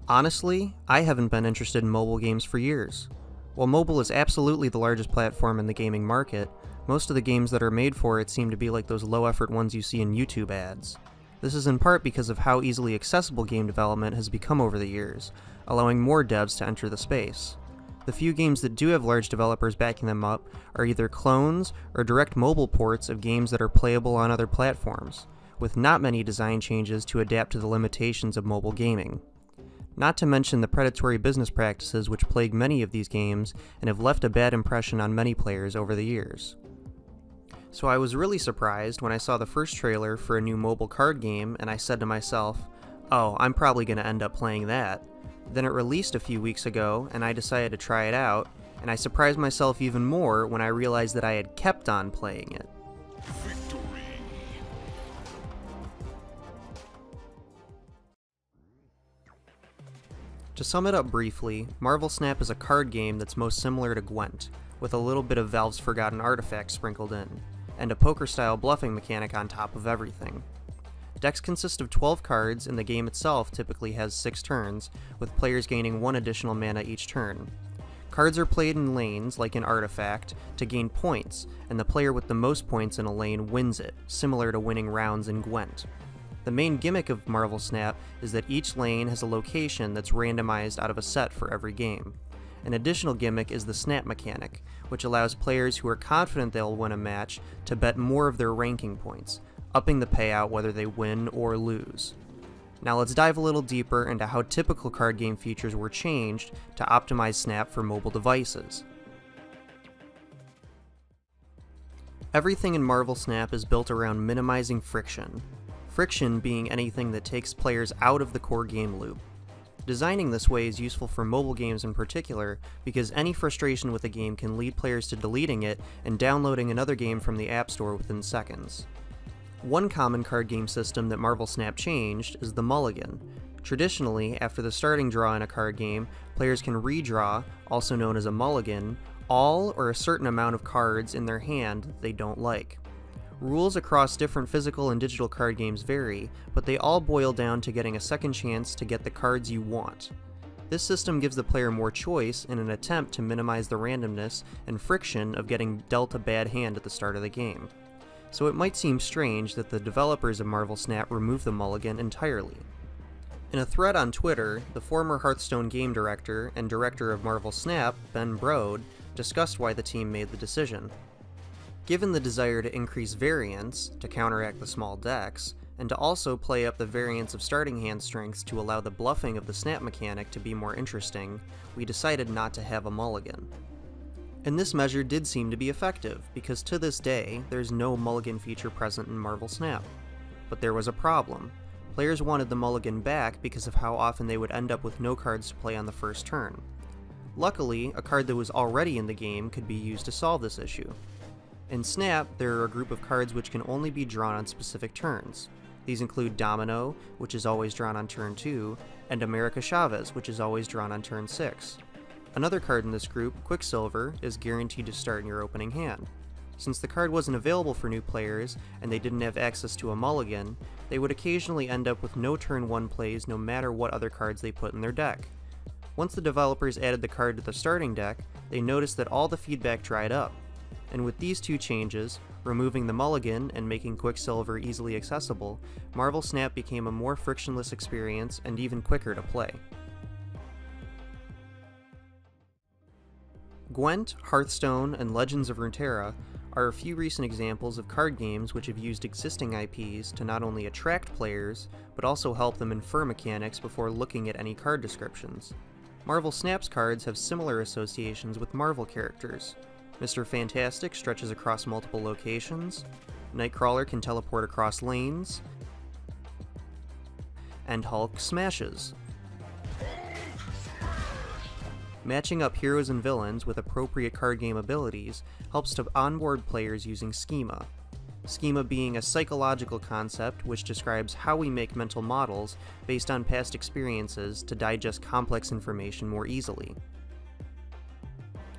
Honestly, I haven't been interested in mobile games for years. While mobile is absolutely the largest platform in the gaming market, most of the games that are made for it seem to be like those low-effort ones you see in YouTube ads. This is in part because of how easily accessible game development has become over the years, allowing more devs to enter the space. The few games that do have large developers backing them up are either clones or direct mobile ports of games that are playable on other platforms, with not many design changes to adapt to the limitations of mobile gaming. Not to mention the predatory business practices which plague many of these games and have left a bad impression on many players over the years. So I was really surprised when I saw the first trailer for a new mobile card game and I said to myself, oh, I'm probably going to end up playing that. Then it released a few weeks ago and I decided to try it out, and I surprised myself even more when I realized that I had kept on playing it. To sum it up briefly, Marvel Snap is a card game that's most similar to Gwent, with a little bit of Valve's Forgotten Artifact sprinkled in, and a poker-style bluffing mechanic on top of everything. Decks consist of 12 cards, and the game itself typically has 6 turns, with players gaining 1 additional mana each turn. Cards are played in lanes, like in Artifact, to gain points, and the player with the most points in a lane wins it, similar to winning rounds in Gwent. The main gimmick of Marvel Snap is that each lane has a location that's randomized out of a set for every game. An additional gimmick is the snap mechanic, which allows players who are confident they'll win a match to bet more of their ranking points, upping the payout whether they win or lose. Now let's dive a little deeper into how typical card game features were changed to optimize Snap for mobile devices. Everything in Marvel Snap is built around minimizing friction. Friction being anything that takes players out of the core game loop. Designing this way is useful for mobile games in particular because any frustration with a game can lead players to deleting it and downloading another game from the App Store within seconds. One common card game system that Marvel Snap changed is the mulligan. Traditionally, after the starting draw in a card game, players can redraw, also known as a mulligan, all or a certain amount of cards in their hand that they don't like. Rules across different physical and digital card games vary, but they all boil down to getting a second chance to get the cards you want. This system gives the player more choice in an attempt to minimize the randomness and friction of getting dealt a bad hand at the start of the game. So it might seem strange that the developers of Marvel Snap removed the mulligan entirely. In a thread on Twitter, the former Hearthstone game director and director of Marvel Snap, Brode, discussed why the team made the decision. Given the desire to increase variance, to counteract the small decks, and to also play up the variance of starting hand strengths to allow the bluffing of the snap mechanic to be more interesting, we decided not to have a mulligan. And this measure did seem to be effective, because to this day, there's no mulligan feature present in Marvel Snap. But there was a problem. Players wanted the mulligan back because of how often they would end up with no cards to play on the first turn. Luckily, a card that was already in the game could be used to solve this issue. In Snap, there are a group of cards which can only be drawn on specific turns. These include Domino, which is always drawn on turn 2, and America Chavez, which is always drawn on turn 6. Another card in this group, Quicksilver, is guaranteed to start in your opening hand. Since the card wasn't available for new players, and they didn't have access to a mulligan, they would occasionally end up with no turn 1 plays no matter what other cards they put in their deck. Once the developers added the card to the starting deck, they noticed that all the feedback dried up. And with these two changes, removing the mulligan and making Quicksilver easily accessible, Marvel Snap became a more frictionless experience and even quicker to play. Gwent, Hearthstone, and Legends of Runeterra are a few recent examples of card games which have used existing IPs to not only attract players, but also help them infer mechanics before looking at any card descriptions. Marvel Snap's cards have similar associations with Marvel characters. Mr. Fantastic stretches across multiple locations, Nightcrawler can teleport across lanes, and Hulk smashes. Matching up heroes and villains with appropriate card game abilities helps to onboard players using schema. Schema being a psychological concept which describes how we make mental models based on past experiences to digest complex information more easily.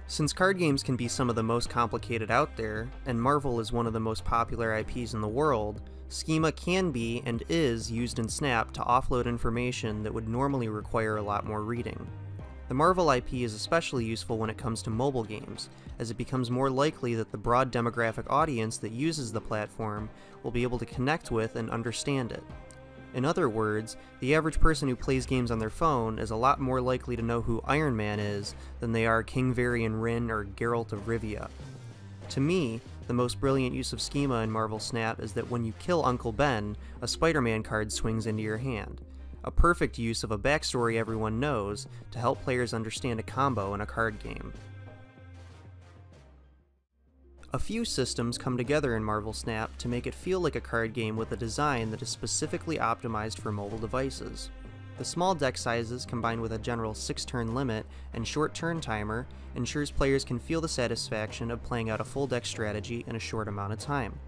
Since card games can be some of the most complicated out there, and Marvel is one of the most popular IPs in the world, schema can be and is used in Snap to offload information that would normally require a lot more reading. The Marvel IP is especially useful when it comes to mobile games, as it becomes more likely that the broad demographic audience that uses the platform will be able to connect with and understand it. In other words, the average person who plays games on their phone is a lot more likely to know who Iron Man is than they are King Varian Rin or Geralt of Rivia. To me, the most brilliant use of schema in Marvel Snap is that when you kill Uncle Ben, a Spider-Man card swings into your hand. A perfect use of a backstory everyone knows to help players understand a combo in a card game. A few systems come together in Marvel Snap to make it feel like a card game with a design that is specifically optimized for mobile devices. The small deck sizes combined with a general 6-turn limit and short turn timer ensures players can feel the satisfaction of playing out a full deck strategy in a short amount of time.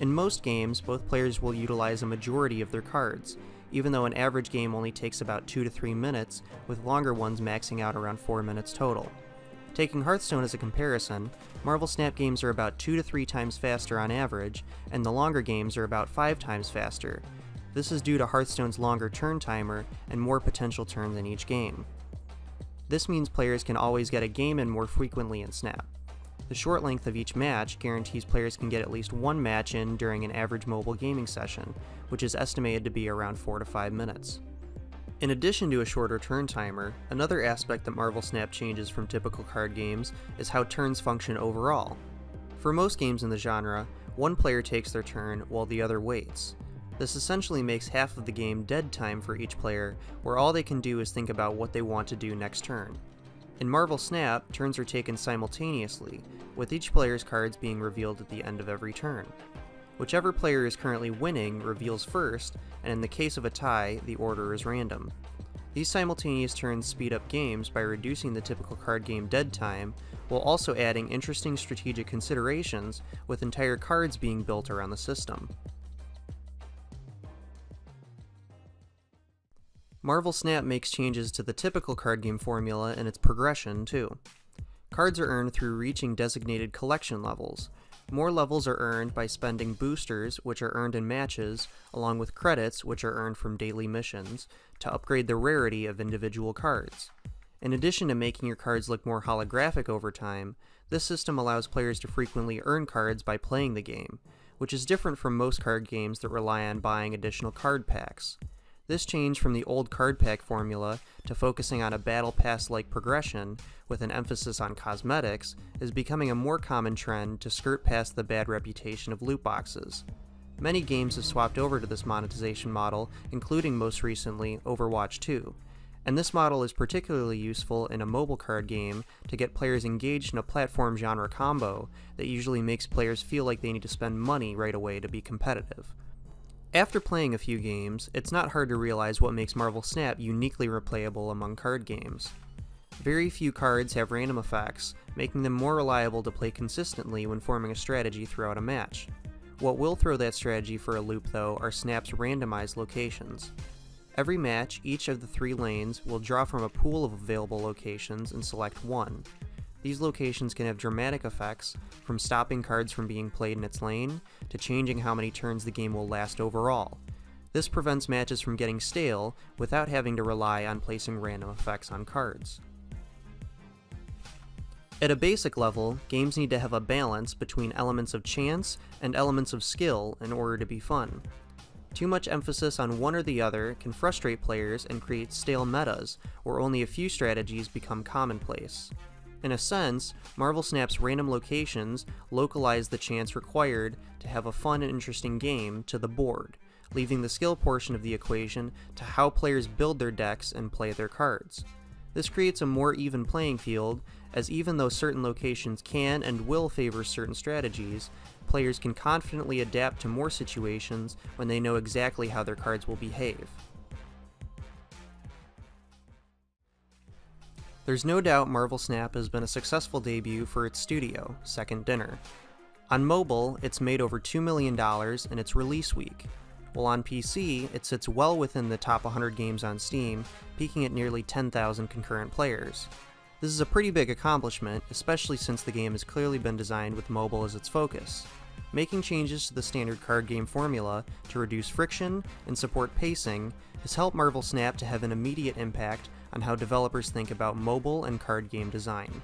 In most games, both players will utilize a majority of their cards, even though an average game only takes about 2 to 3 minutes, with longer ones maxing out around 4 minutes total. Taking Hearthstone as a comparison, Marvel Snap games are about 2 to 3 times faster on average, and the longer games are about 5 times faster. This is due to Hearthstone's longer turn timer and more potential turns in each game. This means players can always get a game in more frequently in Snap. The short length of each match guarantees players can get at least one match in during an average mobile gaming session, which is estimated to be around 4 to 5 minutes. In addition to a shorter turn timer, another aspect that Marvel Snap changes from typical card games is how turns function overall. For most games in the genre, one player takes their turn while the other waits. This essentially makes half of the game dead time for each player, where all they can do is think about what they want to do next turn. In Marvel Snap, turns are taken simultaneously, with each player's cards being revealed at the end of every turn. Whichever player is currently winning reveals first, and in the case of a tie, the order is random. These simultaneous turns speed up games by reducing the typical card game dead time, while also adding interesting strategic considerations, with entire cards being built around the system. Marvel Snap makes changes to the typical card game formula in its progression, too. Cards are earned through reaching designated collection levels. More levels are earned by spending boosters, which are earned in matches, along with credits, which are earned from daily missions, to upgrade the rarity of individual cards. In addition to making your cards look more holographic over time, this system allows players to frequently earn cards by playing the game, which is different from most card games that rely on buying additional card packs. This change from the old card pack formula to focusing on a battle pass-like progression with an emphasis on cosmetics is becoming a more common trend to skirt past the bad reputation of loot boxes. Many games have swapped over to this monetization model, including most recently Overwatch 2, and this model is particularly useful in a mobile card game to get players engaged in a platform genre combo that usually makes players feel like they need to spend money right away to be competitive. After playing a few games, it's not hard to realize what makes Marvel Snap uniquely replayable among card games. Very few cards have random effects, making them more reliable to play consistently when forming a strategy throughout a match. What will throw that strategy for a loop, though, are Snap's randomized locations. Every match, each of the 3 lanes will draw from a pool of available locations and select one. These locations can have dramatic effects, from stopping cards from being played in its lane, to changing how many turns the game will last overall. This prevents matches from getting stale, without having to rely on placing random effects on cards. At a basic level, games need to have a balance between elements of chance and elements of skill in order to be fun. Too much emphasis on one or the other can frustrate players and create stale metas, where only a few strategies become commonplace. In a sense, Marvel Snap's random locations localize the chance required to have a fun and interesting game to the board, leaving the skill portion of the equation to how players build their decks and play their cards. This creates a more even playing field, as even though certain locations can and will favor certain strategies, players can confidently adapt to more situations when they know exactly how their cards will behave. There's no doubt Marvel Snap has been a successful debut for its studio, Second Dinner. On mobile, it's made over $2 million in its release week, while on PC, it sits well within the top 100 games on Steam, peaking at nearly 10,000 concurrent players. This is a pretty big accomplishment, especially since the game has clearly been designed with mobile as its focus. Making changes to the standard card game formula to reduce friction and support pacing has helped Marvel Snap to have an immediate impact on how developers think about mobile and card game design.